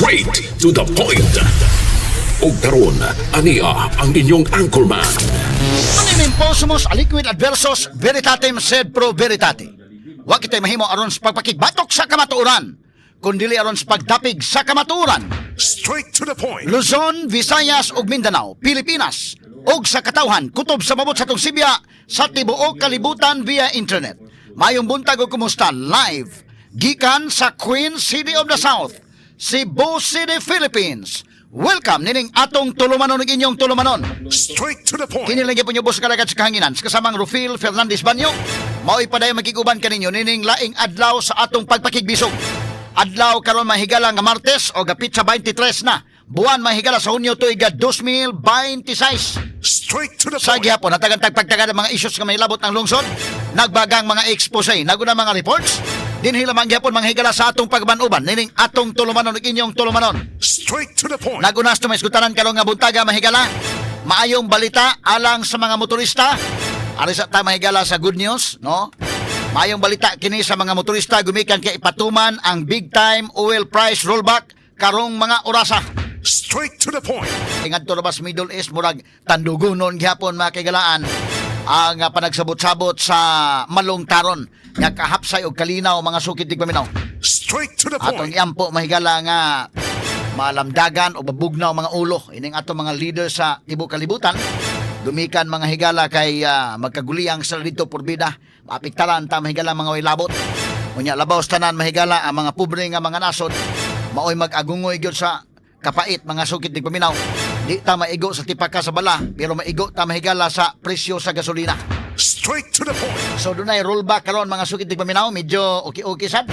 Straight to the point. Ug karon ania ang inyong anchorman. Ang imposumus aliquid adversus veritatem sed pro veritate. Wa kitay mahimo aron sa pagpakigbatok sa kamatuoran, kundi aron sa pagdapig sa kamatuoran. Straight to the point. Luzon, Visayas ug Mindanao, Pilipinas ug sa katawhan kutob sa mabot sa tong Sibya sa tibuok kalibutan via internet. Mayong buntag ug kumusta live gikan sa Queen City of the South, Cebu City, Philippines. Welcome nining atong tulumanon ug inyong tulumanon. Straight to the point. Kinilang po nyo boss kalagat sa kahanginan sa kasamang Rufil Fernandez Banyo. Mao'y paday magkiguban kaninyo nining laing adlaw sa atong pagpakigbisog. Adlaw karon mahigala nga Martes o gapit sa 23 na. Buwan mahigala sa Hunyo tuig 2026. Straight to the Sa point. gihapon natagad pagtagad ang mga issues nga may labot ng lungsod. Nagbagang mga expose, naguna mga reports. Dinhi lamang gihapon manghigala sa atong pagbanuban nining atong tulumanon ug inyong tulumanon. Straight to the point. Nagunas to may iskutanan karon nga buntaga mahigala. Maayong balita alang sa mga motorista. Ari sa ta mahigala sa good news, no? Maayong balita kini sa mga motorista gumikan kay ipatuman ang big time oil price rollback karong mga orasa. Straight to the point. Ingad to labas Middle East murag tandugunon gihapon mga kaigalaan ang panagsabot-sabot sa malungtaron nga kahapsay og kalinaw mga sukit di paminaw. Straight to the Atong point. iampo mahigala nga malamdagan o babugnaw mga ulo ining atong mga leader sa tibuok kalibutan. Dumikan mga higala kay magkaguliyang sa dito porbida. Maapektaran ta mahigala mga way labot. Unya labaw sa tanan mahigala ang mga pobre nga mga nasod maoy mag-agungoy gyud sa kapait mga sukit di paminaw. Di ta maigo sa tipaka sa bala pero maigo ta mahigala sa presyo sa gasolina. Straight to the point. So dunay rollback karon mga sukit di paminaw, medyo okay sad.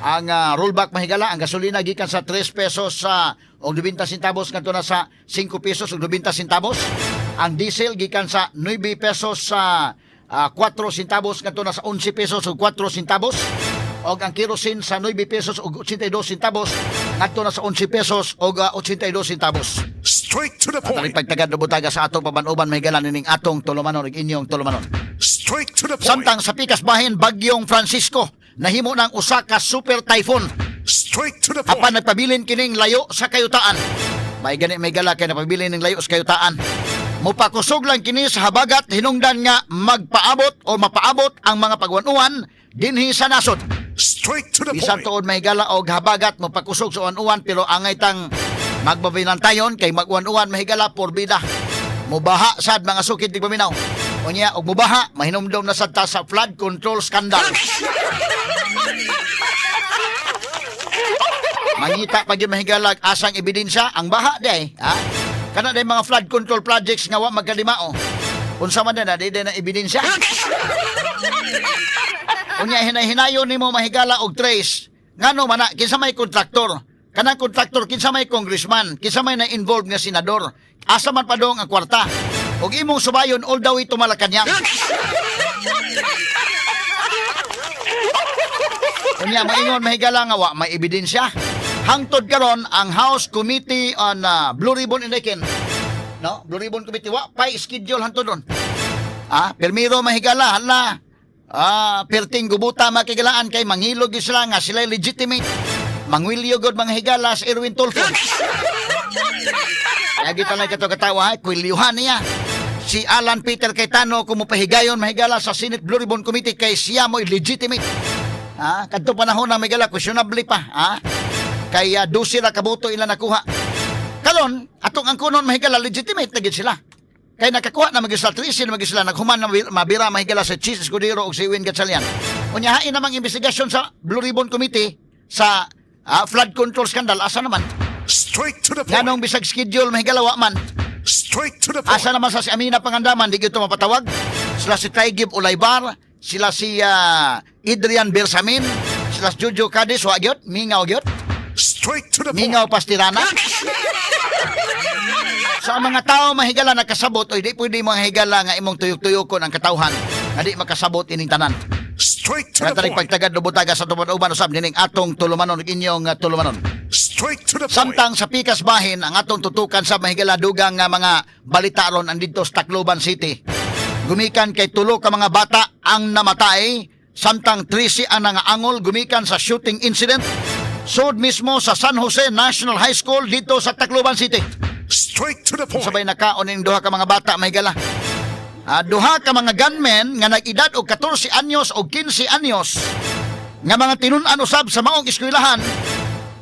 Ang rollback mahigala ang gasolina gikan sa 3 pesos sa og 90 centavos ngadto na sa 5 pesos og 90 centavos. Ang diesel gikan sa 9 pesos sa 4 centavos ngadto na sa 11 pesos og 4 centavos. Og ang kerosene sa 9 pesos og 82 centavos ngadto na sa 11 pesos og 82 centavos. Straight to the Atong point. pagtagad do butaga sa atong pabanuban mahigala nining atong tulumanon ug inyong tulumanon. Straight to the point. Samtang sa pikas bahin bagyong Francisco nahimo ng usa ka super typhoon. Straight to the Apan point. nagpabilin kining layo sa kayutaan. May gani may gala kay napabilin ning layo sa kayutaan. Mupakusog lang kini sa habagat hinungdan nga magpaabot o mapaabot ang mga pagwanuan dinhi sa nasod. Straight to the Bisan point. tuod may gala og habagat mupakusog sa uwan-uwan pero angay tang magbabinantayon kay magwan-uwan mahigala porbida. Mubaha sad mga sukid di paminaw. Unya og mubaha mahinumdom na sad ta sa flood control scandal. Mangita pag yung mahigalag asang ebidensya ang baha day, ha? Kana day mga flood control projects nga wa magkadimao. Unsa man na day na ebidensya? Unya hinay-hinayon nimo mahigala og trace. Ngano man na kinsa may kontraktor? Kanang kontraktor kinsa may congressman, kinsa may na-involved nga senador. Asa man pa dong ang kwarta? Og imong subayon all the way to Malacañang. Unya maingon mahigala nga wa may ebidensya. Hangtod karon ang House Committee on Blue Ribbon Indication. No, Blue Ribbon Committee wa pay schedule hangtod don. Permiro mahigala hala. Perting gubuta makigalaan kay manghilog sila nga sila legitimate. Mangwilyo god mga higala sa Erwin Tulfo. Lagi talay kato katawa kuilyuhan niya. Si Alan Peter Cayetano kumupahigayon mahigala sa Senate Blue Ribbon Committee kay siya mo'y legitimate. Kadto panahon na mahigala questionable pa. Kay 12 ra kabuto ila nakuha. Karon atong ang kunon mahigala legitimate na gid sila. Kay nakakuha na mag-isla 13 na mag-isla naghuman na mabira mahigala sa Cheese Escudero o si Win Gatchalian. Unyahain namang investigasyon sa Blue Ribbon Committee sa flood control scandal. Asa naman? Straight to the point. Nganong bisag schedule mahigala wa man. Straight to the point. Asa naman sa si Amina Pangandaman di gyud mapatawag. Sila si Taygib Ulaybar, sila si Adrian Bersamin, sila si Jojo Cadiz wa gyud, mingaw gyud. Straight to the point. Mingaw Pastirana. Sa mga tao mahigala nakasabot o di pwede mga higala nga imong tuyok-tuyokon ang katawhan nga di makasabot ining tanan. Straight to Kaya the tanig point. pagtagad do butaga sa tuman-uban usab nining atong tulumanon ug inyong tulumanon. Straight to the point. Samtang sa pikas bahin ang atong tutukan sa mahigala dugang nga mga balitaron andito sa Tacloban City. Gumikan kay tulo ka mga bata ang namatay samtang 13 ang nangaangol gumikan sa shooting incident Sud mismo sa San Jose National High School dito sa Tacloban City. Straight to the point. Sabay nakaon ning duha ka mga bata mahigala. Duha ka mga gunmen nga nag-edad og 14 anyos o 15 anyos nga mga tinun-an usab sa maong eskwelahan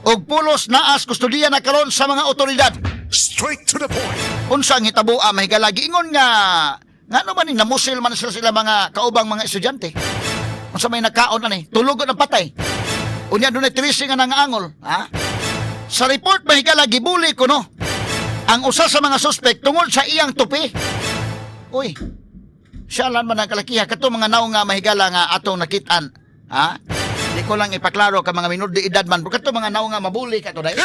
og pulos naas kustudiya na karon sa mga otoridad. Straight to the point. Unsa ang hitabo mahigala giingon nga ngano man ning namusil man sila mga kaubang mga estudyante. Unsa may nakaon ani tulog na patay. Unya dunay tracing nga nangaangol, ha? Sa report mahigala gibuli ko no ang usa sa mga suspect tungod sa iyang tupi. Uy, siya lang man ang kalakiha. Kato mga naong nga mahigala nga atong nakitaan. Ha? Di ko lang ipaklaro ka mga minor de edad man. Pero kato mga naong nga mabuli ka to dahil.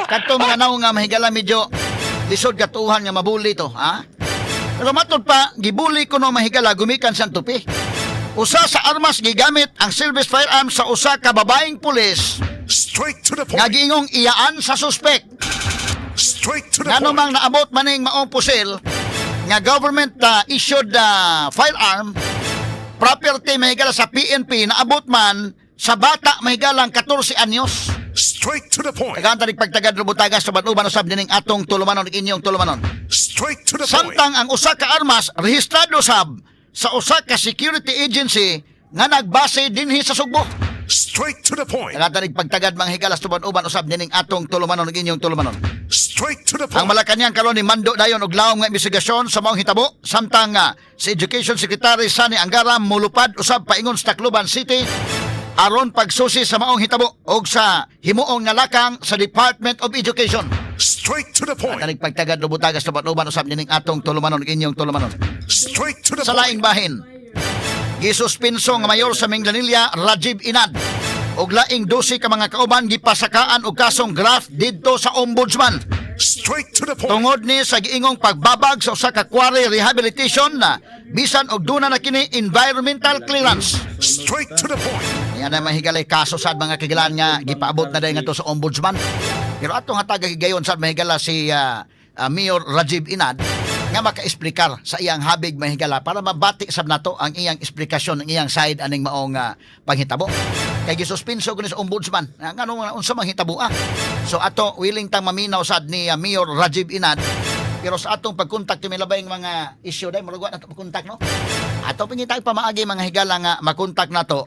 Kato mga naong nga mahigala medyo lisod katuhan nga mabuli to. Ha? Pero matod pa, gibuli ko no mahigala gumikan sa tupi. Usa sa armas gigamit ang service firearm sa usa ka babaeng pulis Straight to the nga point. giingong iyaan sa suspect. Straight to the Nga point. mang naabot maning maong pusil nga government issued firearm property mahigala sa PNP naabot man sa bata mahigalang 14 anyos. Straight to the point. Tagantad pagtagad lubutagas sa banuban usab dining atong tulumanon ug inyong tulumanon. Straight to the point. Samtang ang usa ka armas rehistrado sab sa usa ka security agency nga nagbase dinhi sa Sugbo. Straight to the point. Tagantad pagtagad mga higalas tuban-uban usab dining atong tulumanon ug inyong tulumanon. Straight to the Ang point. Malacañang karon ni mando dayon og lawom nga investigasyon sa maong hitabo samtang si Education Secretary Sani Angara mulupad usab paingon sa Tacloban City aron pagsusi sa maong hitabo og sa himuong nga lakang sa Department of Education. Straight to the point. Tanig pagtagad lubutagas tuban-uban usab dining atong tulumanon ug inyong tulumanon. Straight to the Sa laing point. bahin, gisuspenso nga mayor sa Minglanilla Rajiv Inad og laing 12 ka mga kauban gipasakaan og kasong graft didto sa ombudsman. Straight to the point. Tungod ni sa giingong pagbabag sa usa ka quarry rehabilitation na bisan og duna na kini environmental clearance. Straight to the point. Yan na mahigalay kaso sa mga kagilan nga gipaabot na dayon ngadto sa ombudsman. Pero atong hatag gigayon sa mahigala si Mayor Rajiv Inad nga maka-explicar sa iyang habig mahigala para mabati sab nato ang iyang eksplikasyon ang iyang side aning maong panghitabo. Kay gisuspenso kuno sa ombudsman. Ngano unsa man hitabo So ato willing tang maminaw sad ni Mayor Rajiv Inad. Pero sa atong pagkontak ti milabay mga issue day murag na pagkontak no. Ato pangitay pamaagi mga higala nga makontak nato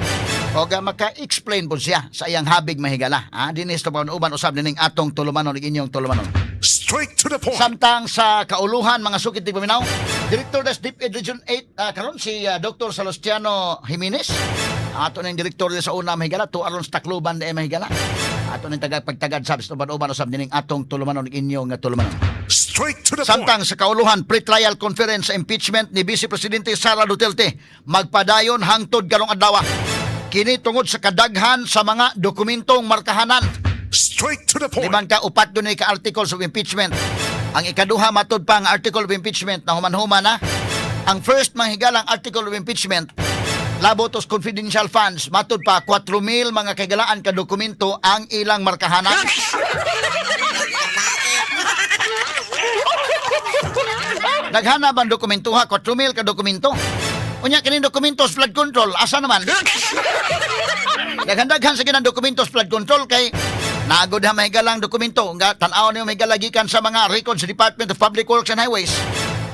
o maka-explain po siya sa iyang habig mahigala. Dinis to uban usab dining atong tulumanon ug inyong tulumanon. Straight to the point. Samtang sa kauluhan mga sukit ti paminaw, Director des DepEd Region 8 karon si Dr. Salustiano Jimenez. Ato ning direktor sa una mahigala to aron sa Tacloban de mahigala. Ato ning tagapagtagad sa uban usab dining atong tulumanon ug inyong tulumanon. Straight to the point. Samtang sa kauluhan pre-trial conference sa impeachment ni Vice Presidente Sara Duterte magpadayon hangtod karong adlaw. Kini tungod sa kadaghan sa mga dokumentong markahanan. Straight to the point. Limang ka upat doon ka articles of impeachment. Ang ikaduha matod pa ang article of impeachment na human-human na. Ang first mahigalang article of impeachment labotos confidential funds matod pa 4,000 mga kagalaan ka dokumento ang ilang markahanan. Naghana bang dokumento ha? 4,000 ka dokumento. Unya kining dokumentos flood control asa naman? Naghandaghan sa kinang dokumentos flood control kay naagod ha mahigalang dokumento nga tan-aw niyo mahigalagikan sa mga records sa Department of Public Works and Highways.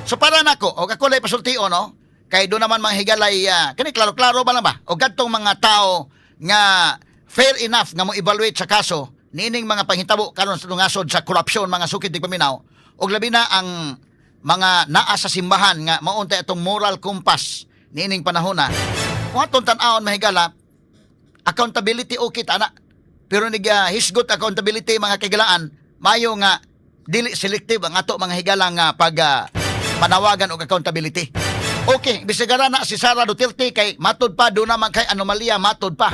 So para nako og ako lay pasultio no kay do naman mahigalay kani klaro-klaro ba lang ba og kadtong mga tao nga fair enough nga mo evaluate sa kaso nining mga panghitabo karon sa tungasod sa korupsyon mga sukid di paminaw og labi na ang mga naa sa simbahan nga maunta itong moral compass nining panahon na kung atong tan-awon mahigala accountability okay ana pero hisgot accountability mga kagilaan mayo nga dili selective ang ato mga higalang pag panawagan og accountability. Okay, bisigara na si Sara Duterte kay matod pa do naman kay anomalya matod pa.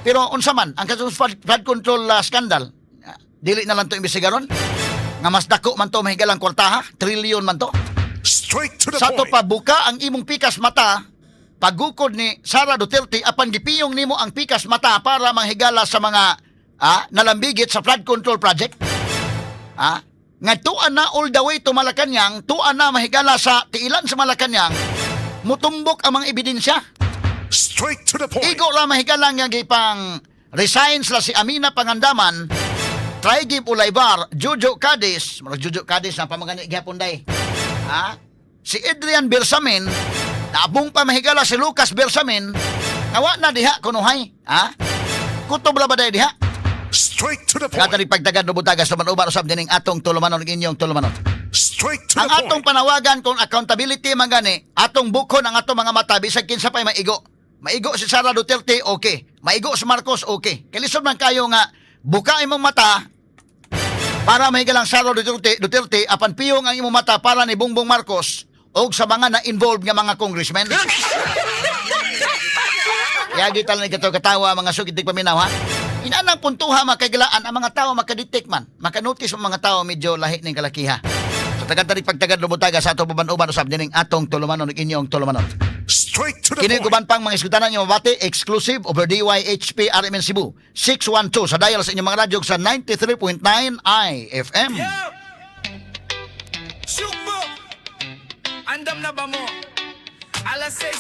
Pero unsa man ang kasong flood control scandal dili na lang to imbestigaron nga mas dako man to mahigalang kwartaha trilyon man to. Straight to the Sa to point. pa buka ang imong pikas mata pagukod ni Sara Duterte apan gipiyong nimo ang pikas mata para manghigala sa mga nalambigit sa flood control project. Nga tuan na all the way to Malacañang, tuan na mahigala sa tiilan sa Malacañang mutumbok ang mga ebidensya. Straight to the point. Igo ra mahigala nga gipang resign sila si Amina Pangandaman, Traigib Ulaybar, Jojo Cadiz, murag Jojo Cadiz na pamagani gihapon day. Ha? Si Adrian Bersamin, naabong pa mahigala si Lucas Bersamin, nawa na diha kunuhay. Ha? Kutob ra ba day diha? Straight to the point. Kata ni pagtagad no butagas naman uban usab dining atong tulumanon inyong tulumanon. Straight to Ang the atong point. panawagan kung accountability man gani, atong bukon ang atong mga mata bisag kinsa pay maigo. Maigo si Sara Duterte, okay. Maigo si Marcos, okay. Kalisod man kayo nga buka imong mata para mahigalang Sara Duterte apan piyong ang imong mata para ni Bongbong Marcos o sa mga na-involved nga mga congressmen. Kaya gital ni katawa mga sugitig paminaw ha. Inanang puntuha makagalaan ang mga tao makadetect man. Makanotice ang mga tao medyo lahi ning kalakiha. So tagad pagtagad lumutaga sa atong baban-uban usab dining atong tulumanon ug inyong tulumanon. Straight to the Kini point. guban pang mga isgutanan niyo mabati exclusive over DYHP RMN Cebu 612 sa dial sa inyong mga radyo sa 93.9 IFM. Shoot mo! Andam na ba mo? Alas 6